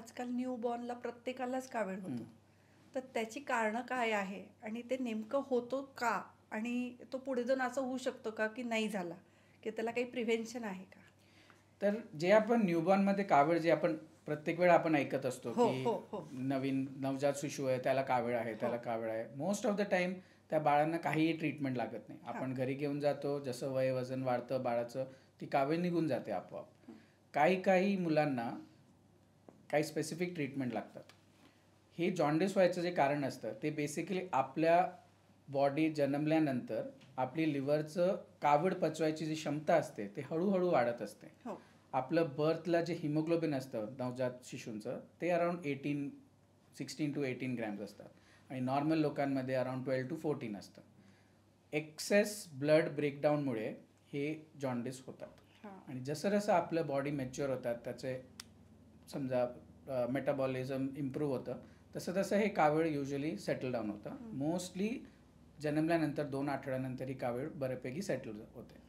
आजकाल न्यूबॉर्नला प्रत्येकालाच कावीळ होतो. तर त्याची कारणं काय आहे आणि ते नेमकं होतो का? आणि तो पुढे जाऊन असं होऊ शकतो का की नाही झाला, की त्याला काही प्रिव्हेन्शन आहे का? तर जे आपण न्यूबॉर्नमध्ये कावीळ जे आपण प्रत्येक वेळा आपण ऐकत असतो हो की हो हो नवीन नवजात शिशु आहे त्याला कावीळ आहे, त्याला कावीळ आहे. मोस्ट ऑफ द टाइम त्या बाळांना काहीही ट्रीटमेंट लागत नाही. आपण घरी घेऊन जातो, जसं वय वजन वाढतं बाळाचं ती कावीळ निघून जाते आपोआप. काही काही मुलांना काही स्पेसिफिक ट्रीटमेंट लागतात. हे जॉन्डिस व्हायचं जे कारण असतं ते बेसिकली आपल्या बॉडी जन्मल्यानंतर आपली लिव्हरचं कावीळ पचवायची जी क्षमता असते ते हळूहळू वाढत असते. आपलं बर्थला जे हिमोग्लोबिन असतं नवजात शिशूंचं ते अराउंड 16 to 18 ग्रॅम्स असतात आणि नॉर्मल लोकांमध्ये अराउंड 12 to 14 असतं. एक्सेस ब्लड ब्रेकडाऊनमुळे हे जॉन्डिस होतात. आणि जसं जसं आपलं बॉडी मॅच्युअर होतात त्याचे समजा मेटाबॉलिझम इम्प्रूव्ह होतं तसं तसं हे कावीळ युजली सेटल डाऊन होतं. मोस्टली जन्मल्यानंतर 2 आठवड्यानंतर ही कावीळ बऱ्यापैकी सेटल होते.